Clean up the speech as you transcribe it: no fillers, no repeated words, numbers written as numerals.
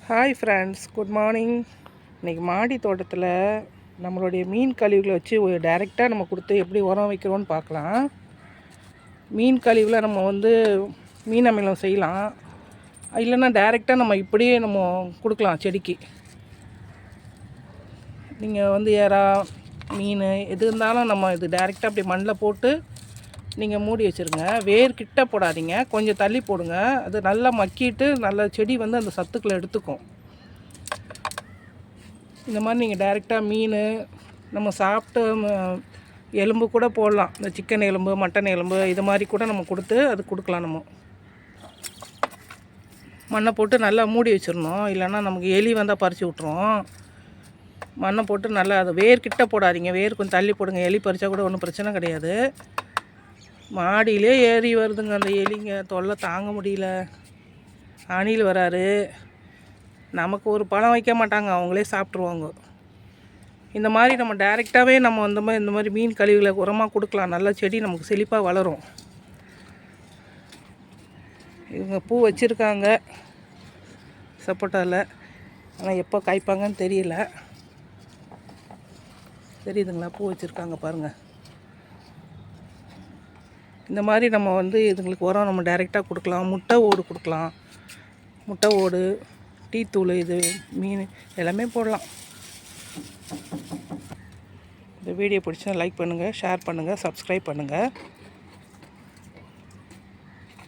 Hi friends, good morning. இன்றைக்கி மாடி தோட்டத்தில் நம்மளுடைய மீன் கழிவுகளை வச்சு டைரெக்டாக நம்ம கொடுத்து எப்படி உரம் வைக்கிறோன்னு பார்க்கலாம். மீன் கழிவில் நம்ம மீன் அமிலம் செய்யலாம், இல்லைன்னா டைரெக்டாக நம்ம இப்படியே நம்ம கொடுக்கலாம் செடிக்கு. நீங்கள் எறா மீன் எது இருந்தாலும் நம்ம இது டைரெக்டாக அப்படி மண்ணில் போட்டு நீங்கள் மூடி வச்சுருங்க. வேர் கிட்ட போடாதீங்க, கொஞ்சம் தள்ளி போடுங்க. அது நல்லா மக்கிட்டு நல்ல செடி அந்த சத்துக்களை எடுத்துக்கும். இந்த மாதிரி நீங்கள் டைரெக்டாக மீன் நம்ம சாப்பிட்டு எலும்பு கூட போடலாம். இந்த சிக்கன் எலும்பு, மட்டன் எலும்பு இது மாதிரி கூட நம்ம கொடுத்து அது கொடுக்கலாம். நம்ம மண்ணை போட்டு நல்லா மூடி வச்சிடணும், இல்லைன்னா நமக்கு எலி வந்தால் பறித்து விட்ருவோம். மண்ணை போட்டு நல்லா அது வேர் கிட்ட போடாதீங்க, வேர் கொஞ்சம் தள்ளி போடுங்க. எலி பறித்தா கூட ஒன்றும் பிரச்சனை கிடையாது. மாடியிலே ஏறி வருதுங்க அந்த எலிங்க, தொல்லை தாங்க முடியல. அணில் வராரு. நமக்கு ஒரு பழம் வைக்க மாட்டாங்க, அவங்களே சாப்பிட்ருவாங்க. இந்த மாதிரி நம்ம டைரெக்டாகவே நம்ம இந்த மாதிரி மீன் கழிவுகளை உரமாக கொடுக்கலாம். நல்ல செடி நமக்கு செழிப்பாக வளரும். இவங்க பூ வச்சுருக்காங்க சப்போட்டாவில், ஆனால் எப்போ காய்ப்பாங்கன்னு தெரியல. தெரியுதுங்களா? பூ வச்சுருக்காங்க பாருங்கள். இந்த மாதிரி நம்ம இதுங்களுக்கு உரம் நம்ம டைரெக்டாக கொடுக்கலாம். முட்டை ஓடு கொடுக்கலாம். முட்டை ஓடு, டீ தூள், இது மீன் எல்லாமே போடலாம். இந்த வீடியோ பிடிச்சா லைக் பண்ணுங்கள், ஷேர் பண்ணுங்கள், சப்ஸ்கிரைப் பண்ணுங்கள்.